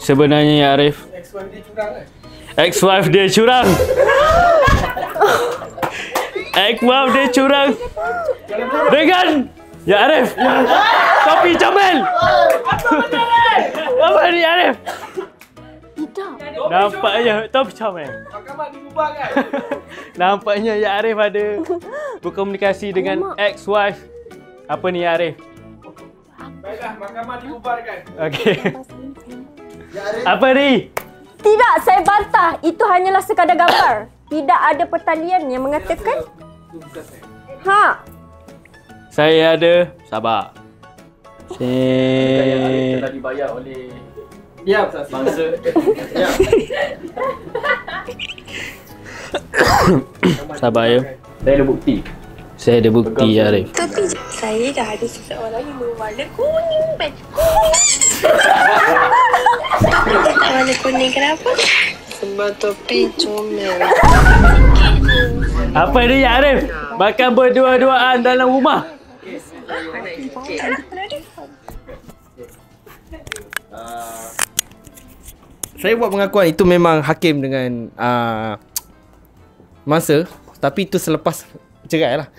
Sebenarnya ya Arif, ex-wife dia curang. Ex-wife dia curang dengan ya Arif, topi comel. Apa ni Arif? tidak. Nampaknya topi comel. Mahkamah dibubarkan. Nampaknya ya Arif ada berkomunikasi dengan ex-wife. Apa ni ya Arif? Baiklah, mahkamah dibubarkan. Okey. Apa ni? Tidak, saya bantah. Itu hanyalah sekadar gambar. Tidak ada pertalian yang mengatakan. Saya ada. Sabar. Telah dibayar oleh bangsa. Sabar ya. Saya ada bukti. Saya ada bukti ya Arif. Tapi saya dah ada seseorang yang berwarna kuning. Warna kuning kenapa? Sebab topi comel. Apa ni ya Arif? Makan berdua-duaan dalam rumah. Saya buat pengakuan itu memang hakim dengan masa, tapi itu selepas cerai lah.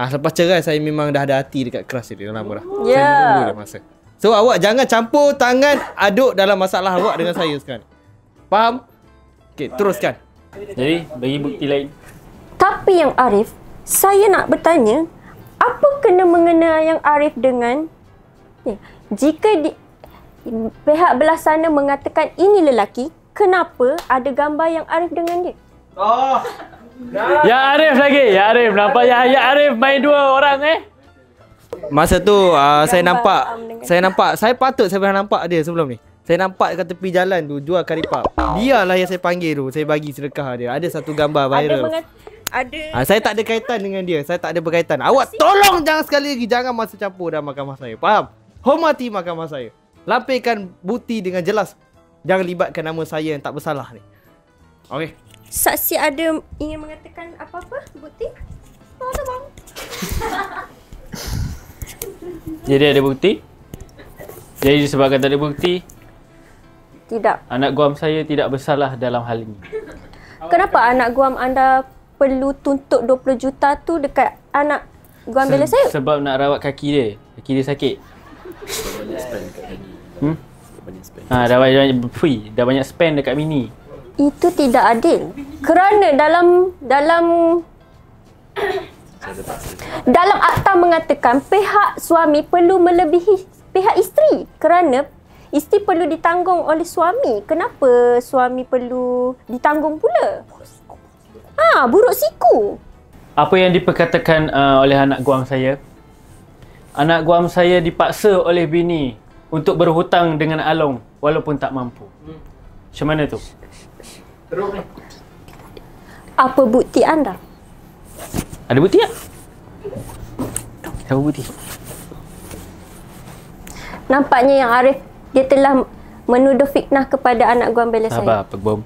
Selepas cerai saya memang dah ada hati dekat crush dia lama dah. Ya. Saya menunggu dah masa. So awak jangan campur tangan aduk dalam masalah awak dengan saya sekarang. Faham? Okey, teruskan. Jadi bagi bukti lain. Tapi yang Arif, saya nak bertanya, apa kena mengena yang Arif dengan pihak belah sana mengatakan ini lelaki, kenapa ada gambar yang Arif dengan dia? Ya Arif lagi. Ya Arif. Nampak ya Arif main dua orang Masa tu saya nampak dengan- saya patut saya pernah nampak dia sebelum ni. Saya nampak kat tepi jalan tu jual kari puff. Dialah yang saya panggil tu. Saya bagi sedekah dia. Ada satu gambar viral. Saya tak ada kaitan dengan dia. Saya tak ada berkaitan. Awak tolong jangan sekali lagi jangan masuk campur dalam mahkamah saya. Faham? Hormati mahkamah saya. Lampirkan bukti dengan jelas. Jangan libatkan nama saya yang tak bersalah ni. Okey. Saksi ada ingin mengatakan apa-apa? Bukti? Ada bang. Jadi ada bukti? Jadi disebabkan tak ada bukti, Tidak. anak guam saya tidak bersalah dalam hal ini. Kenapa anak guam anda perlu tuntut 20 juta tu dekat anak guam bela saya? Sebab nak rawat kaki dia. Kaki dia sakit. Dah banyak spend dekat Mini. Itu tidak adil. Kerana dalam akta mengatakan pihak suami perlu melebihi pihak isteri kerana isteri perlu ditanggung oleh suami. Kenapa suami perlu ditanggung pula? Buruk siku. Apa yang diperkatakan oleh anak guam saya? Anak guam saya dipaksa oleh bini untuk berhutang dengan Along walaupun tak mampu. Macam mana tu? Apa bukti anda? Ada bukti tak? Apa bukti? Nampaknya yang Arif dia telah menuduh fitnah kepada anak guam bela saya. Sabar, Pak Bom.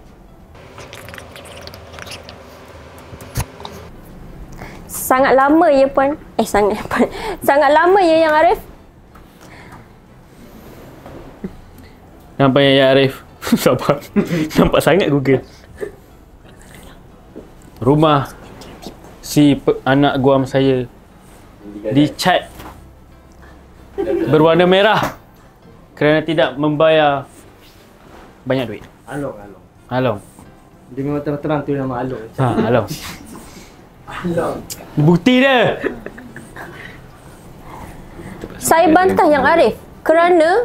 Sangat lama ya puan. Sangat lama ya yang Arif. Nampaknya ya Arif. Sabar. Nampak sangat Google. Rumah si anak guam saya dicat berwarna merah kerana tidak membayar banyak duit. Along. Dia memang terang-terang tu nama Along. Along. Bukti dia. Saya bantah yang Arif kerana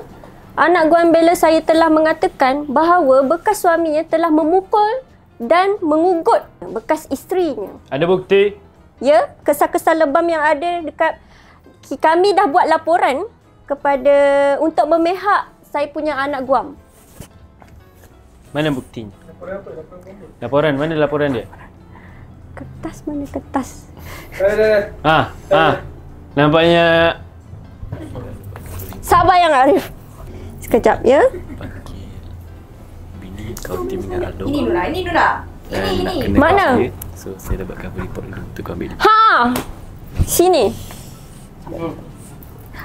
anak guam bela saya telah mengatakan bahawa bekas suaminya telah memukul dan mengugut bekas isterinya. Ada bukti? Ya, kesal-kesal lebam yang ada dekat kami dah buat laporan kepada untuk memihak saya punya anak guam. Mana buktinya? Laporan. Mana laporan dia? Kertas mana kertas? Nampaknya Sabar yang Arif. Sekejap ya. Kau tim dengan Aldo. Ini Nura. Ini. Mana? So saya dapat cover report dulu untuk kau ambil. Sini.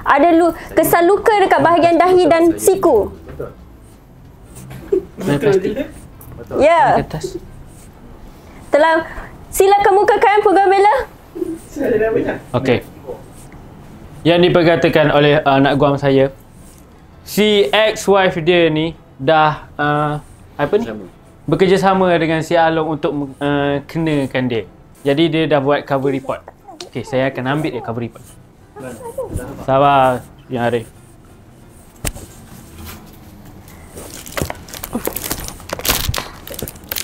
Ada kesan luka dekat bahagian dahi dan siku. mana plastik? Ya. Kertas. Telah sila kemukakan program bela. Okey. Yang diperkatakan oleh anak guam saya, si ex-wife dia ni dah bekerjasama dengan si Along untuk kenakan dia. Jadi dia dah buat cover report. Okey, saya akan ambil dia cover report. Sabar, Yang Arif.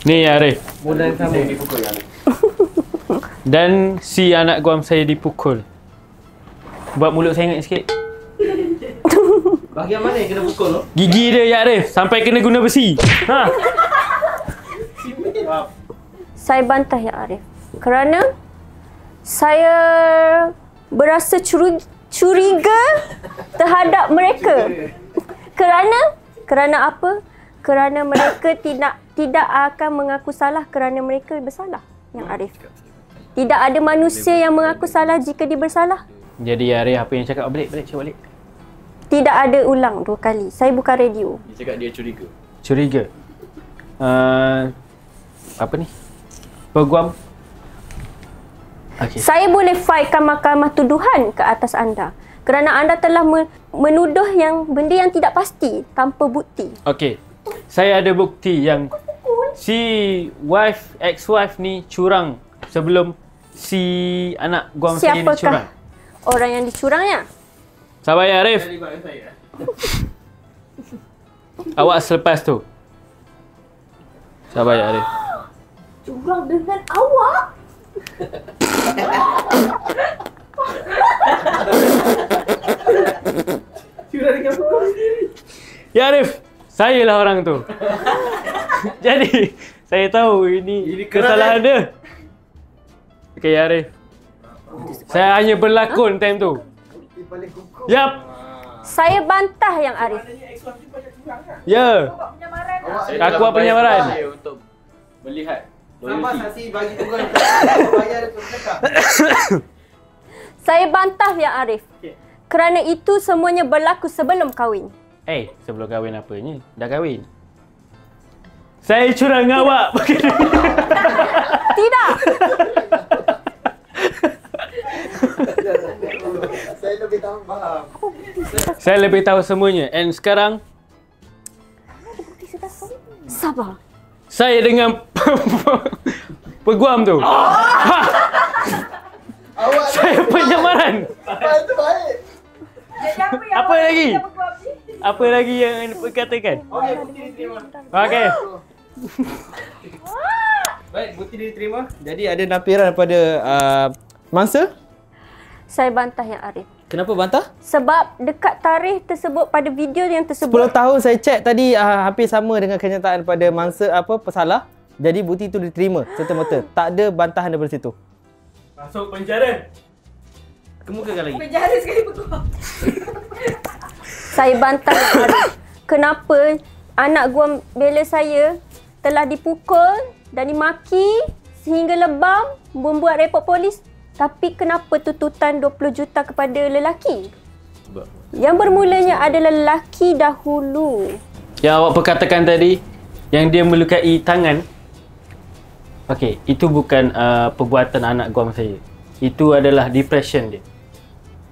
Ni Yang Arif. Dan si anak guam saya dipukul. Buat mulut saya ingat sikit. Bahagian mana yang kena pukul tu? Gigi dia Ya Arif sampai kena guna besi. Saya bantah Ya Arif. Kerana saya berasa curiga terhadap mereka. Kerana apa? Kerana mereka tidak akan mengaku salah kerana mereka bersalah, Yang Arif. Tidak ada manusia yang mengaku salah jika dia bersalah. Jadi Ya Arif, apa yang cakap balik? Cakap balik. Tidak ada ulang 2 kali. Saya bukan radio. Dia cakap dia curiga. Curiga. Apa ni? Peguam. Okay. Saya boleh failkan mahkamah tuduhan ke atas anda kerana anda telah menuduh benda yang tidak pasti tanpa bukti. Okey. Saya ada bukti yang si ex-wife ni curang sebelum si anak guam saya ni curang. Siapakah orang yang dicurangnya? Sabar Ya Arif. awak selepas tu. Sabar ya Arif. Curang dengan awak. Ya Arif, saya lah orang tu. Jadi, saya tahu ini kesalahan dia. Okey ya Arif. Saya hanya berlakon time tu. Yap. Saya bantah yang Arif. Ya. Aku buat penyamaran. Untuk melihat Sama loyalty. saksi bagi turun bayar bercakap. Saya bantah yang Arif. Kerana itu semuanya berlaku sebelum kahwin. Sebelum kahwin apanya? Dah kahwin. Saya curang dengan awak. Tidak. Saya lebih tahu faham. Saya lebih tahu semuanya. And sekarang Sabar. saya dengan peguam tu. Saya penyamaran. Itu baik. Apa lagi? Apa lagi yang anda perkatakan? Okey, bukti diterima. Okey. Baik, bukti diterima. Jadi ada nafiran daripada mangsa. Saya bantah yang Arif. Kenapa bantah? Sebab dekat tarikh tersebut pada video yang 10 tersebut. tahun saya cek tadi hampir sama dengan kenyataan pada mangsa pesalah. Jadi bukti itu diterima serta-merta. Tak ada bantahan daripada situ. Masuk penjara. Kemukakan lagi. Penjara sekali peguam. Saya bantah yang Arif. Kenapa anak guam bela saya telah dipukul dan dimaki sehingga lebam, membuat report polis. Tapi kenapa tuntutan 20 juta kepada lelaki? Sebab Yang bermulanya adalah lelaki dahulu. Yang awak perkatakan tadi, yang dia melukai tangan. Okey, itu bukan perbuatan anak guam saya. Itu adalah depression dia.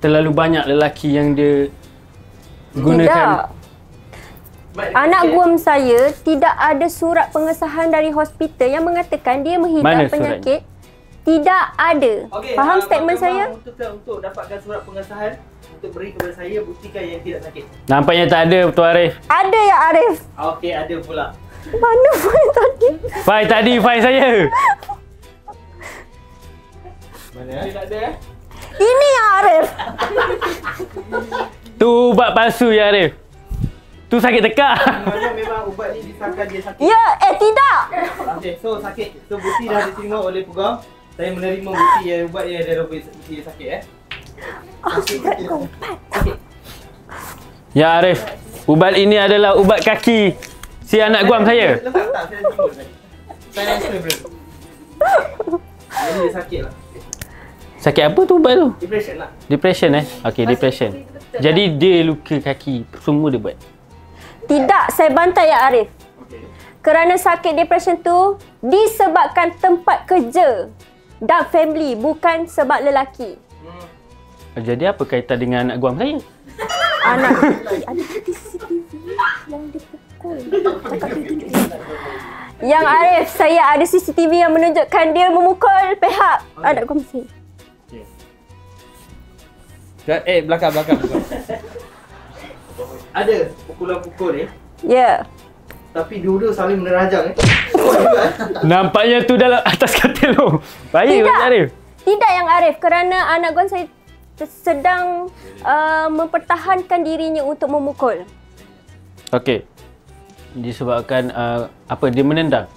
Terlalu banyak lelaki yang dia gunakan. Tidak. Anak guam saya tidak ada surat pengesahan dari hospital yang mengatakan dia Mana mengidap suratnya? penyakit. Tidak ada. Faham statement saya? Untuk dapatkan surat pengesahan untuk beri kepada saya buktikan yang tidak sakit. Nampaknya tak ada, Tuan Arif. Ada ya Arif. Okey, ada pula. Mana file tadi? File tadi, file saya. Mana? Tak ada Ini ya Arif. Tu ubat palsu ya Arif. Tu sakit tekak. Sebenarnya memang ubat ni disangka dia sakit. Ya, tidak. Okey, so sakit. So bukti dah diterima oleh peguam. Saya menerima bukti yang ubat yang ada bukti dia sakit Ya Arif, ubat ini adalah ubat kaki si anak guam saya. Letak tak? Saya dah terima tadi. Saya answer bro. Jadi dia sakit lah. Sakit apa tu ubat tu? Depression lah. Depression Okey, depression. Jadi dia luka kaki, semua dia buat. Tidak, saya bantah ya Arif. Kerana sakit depression tu disebabkan tempat kerja dan family, bukan sebab lelaki. Jadi apa kaitan dengan anak guam saya? Anak ada CCTV yang dipukul. Yang Arif, saya ada CCTV yang menunjukkan dia memukul pihak anak guam saya. Belakang. Ada pukulan-pukul ni. Ya. Tapi dua-dua saling menerajang Nampaknya tu dalam atas katil tu. Baik, Pak Arif. Tidak yang Arif, kerana anak guam saya sedang mempertahankan dirinya untuk memukul. Okey. Disebabkan apa dia menendang.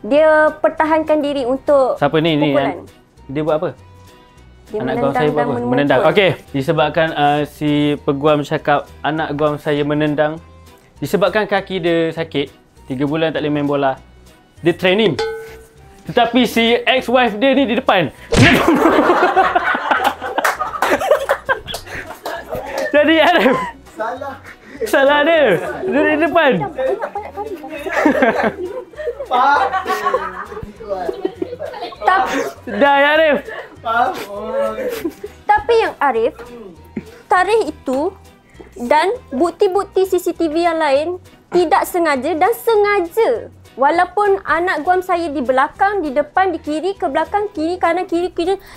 Dia pertahankan diri untuk Siapa ni pukulan. dia buat apa? Dia Anak guam menendang saya buat dan apa? memukul. Menendang. Okey, disebabkan si peguam cakap anak guam saya menendang. Disebabkan kaki dia sakit, 3 bulan tak boleh main bola. Dia training. Tetapi si ex-wife dia ni di depan. Jadi Arif, salah dia. Dia di depan. Dah ya Arif. Tapi yang Arif, tarikh itu dan bukti-bukti CCTV yang lain tidak sengaja dan sengaja. Walaupun anak guam saya di belakang, di depan, di kiri, ke belakang, kiri, kanan, kiri,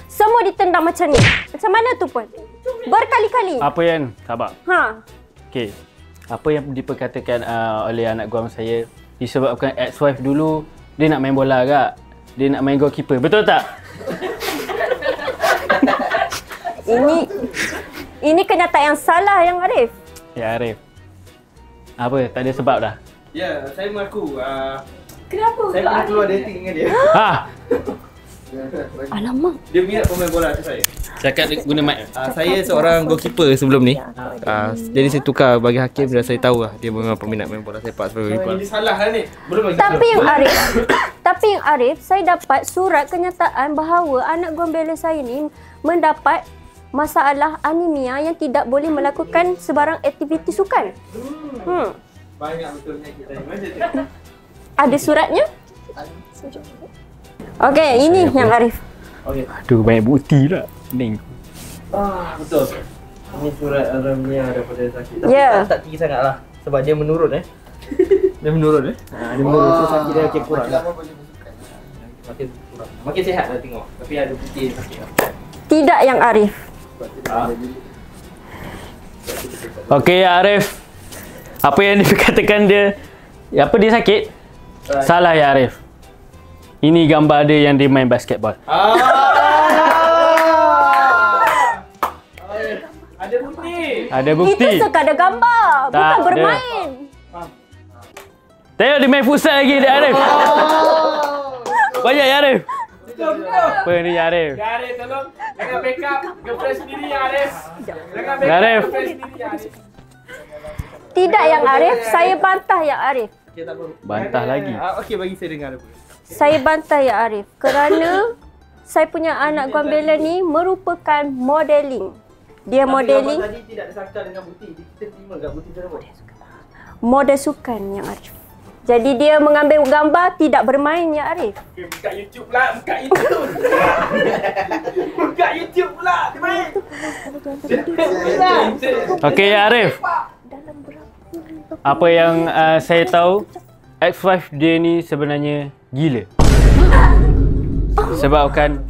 semua ditendang macam ni. Macam mana tu pun? Berkali-kali. Apa yang? Sabar. Ha. Okey. apa yang diperkatakan oleh anak guam saya disebabkan ex-wife dulu dia nak main bola agak. Dia nak main goalkeeper. Betul tak? Ini kenyataan yang salah yang Arif. Ya Arif. Apa? Tak ada sebab dah? Ya, saya mengaku. Kenapa? Saya pernah keluar dating dengan dia. Alamak. Dia minat pemain bola macam saya. Cakap guna mic. Saya seorang goalkeeper sebelum ni. Jadi saya tukar bagi hakim dan saya tahu lah dia memang peminat main bola sepak sebagai goalkeeper. Ini salah lah ni. Belum lagi. Tapi yang Arif, saya dapat surat kenyataan bahawa anak guam bela saya ni mendapat masalah anemia yang tidak boleh melakukan sebarang aktiviti sukan. Banyak betulnya kita ni. Ada suratnya? Okey, ini yang Arif. Okey. Aduh, banyak bukti lah. Pening. Betul. Ini surat anemia daripada sakit. Tapi Ya. tak tinggi sangat lah. Sebab dia menurun Dia menurun dia menurun. So sakit dia makin kurang lah. Makin kurang. Makin sihat lah tengok. Tapi ada putih sakit lah. Tidak yang Arif. Okey ya Arif. Apa yang dikatakan dia dia sakit? Salah ya Arif. Ini gambar dia yang dia main basketball. Ada bukti. Ada bukti. Itu sekadar gambar, Tak bukan ada. bermain. Tengok dia main futsal lagi dia Arif. Banyak ya Arif. Apa ni ya Arif? Ya Arif, tolong. Jangan backup girlfriend sendiri ya Arif. Jangan Ya Arif. girlfriend sendiri ya Arif. Tidak yang Arif, saya bantah yang Arif. Okay, tak apa. Bantah lagi. Okey, bagi saya dengar dulu. Saya bantah yang Arif kerana saya punya anak guam bela ni merupakan modeling. Dia modeling Tadi tidak disangka dengan bukti. Kita terima tak bukti tersebut? model sukan yang Arif. Jadi dia mengambil gambar tidak bermain ya Arif. Okay, buka YouTube pula. Buka YouTube. Buka YouTube pula. Okey ya Arif. Apa yang saya tahu, ex-wife dia ni sebenarnya gila. Sebabkan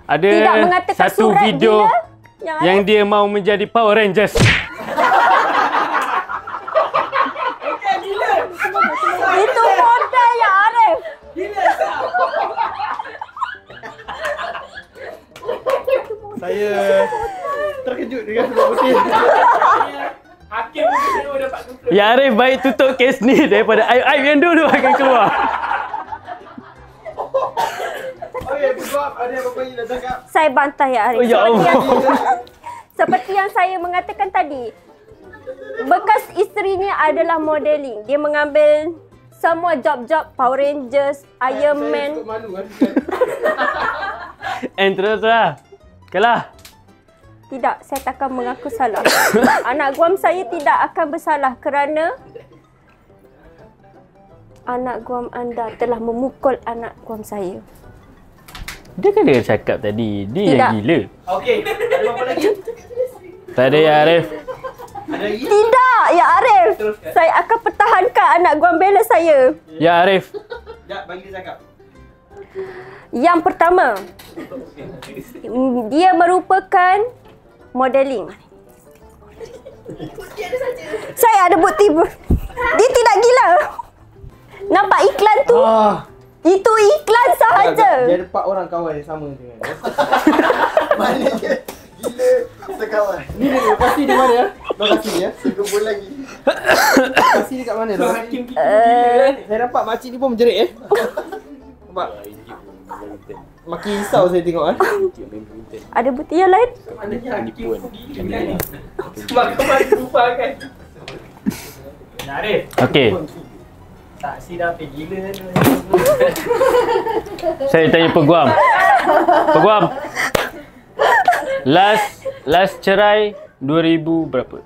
ada Tidak mengatakan satu surat video gila yang dia mau menjadi Power Rangers. Itu model ya Arif. Saya terkejut dengan sebab bukti. Hakim pun kecewa dapat confirm. Ya Arif, baik tutup kes ni daripada aib-aib yang dulu akan keluar. Okey, sebab ada apa-apa yang dah cakap. Saya bantah ya Arif. Oh, ya Allah. Seperti yang saya mengatakan tadi. Bekas isterinya adalah modeling. Dia mengambil semua job-job Power Rangers, Iron Man. Saya cukup malu kan. Terus lah. Kalah. Tidak, saya takkan mengaku salah. Anak guam saya tidak akan bersalah kerana anak guam anda telah memukul anak guam saya. Dia kan dia cakap tadi, dia Tidak. yang gila. Okey, ada apa lagi? Tak ada ya Arif. Ada lagi? Tidak, ya Arif. Saya akan pertahankan anak guam bela saya. Ya Arif. Ya, bagi dia cakap. Yang pertama, dia merupakan modeling. Saya ada bukti. Dia tidak gila. Nampak iklan tu? Itu iklan sahaja. Dia ada 4 orang kawan yang sama dengan dia. Mana dia? Gila sekawan. Ni dia lokasi di mana ya? Lokasi dia. Sekebul lagi. Lokasi dia kat mana? Hakim kita gila. Saya nampak makcik ni pun menjerit Nampak? Makin risau saya tengok Ada bukti yang lain? Maknanya hakim pun gila ni. Mahkamah dibubarkan. Arif. Okey. Saksi dah pergi gila. Saya tanya Peguam. Peguam. Last cerai 2000 berapa?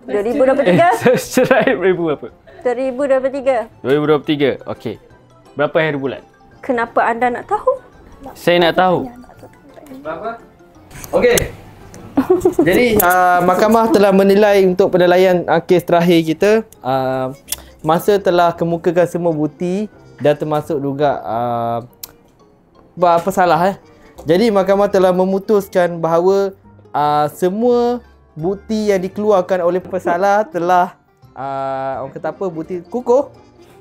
2023? Cerai 2000 berapa? 2023. 2023. Okey. Berapa hari bulan? Kenapa anda nak tahu? Saya nak tahu. Berapa? Okey. Jadi mahkamah telah menilai untuk penilaian kes terakhir kita. Masa telah kemukakan semua bukti dan termasuk juga apa salah Jadi mahkamah telah memutuskan bahawa semua bukti yang dikeluarkan oleh pesalah telah orang kata apa, bukti kukuh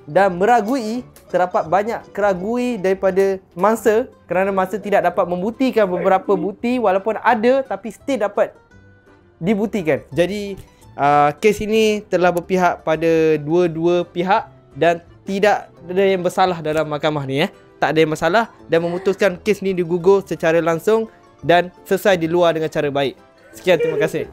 dan meragui, terdapat banyak keragui daripada mangsa kerana mangsa tidak dapat membuktikan beberapa bukti walaupun ada tapi still dapat dibuktikan. Jadi kes ini telah berpihak pada dua-dua pihak dan tidak ada yang bersalah dalam mahkamah ni Tak ada yang bersalah dan memutuskan kes ni digugur secara langsung dan selesai di luar dengan cara baik. Sekian, terima kasih.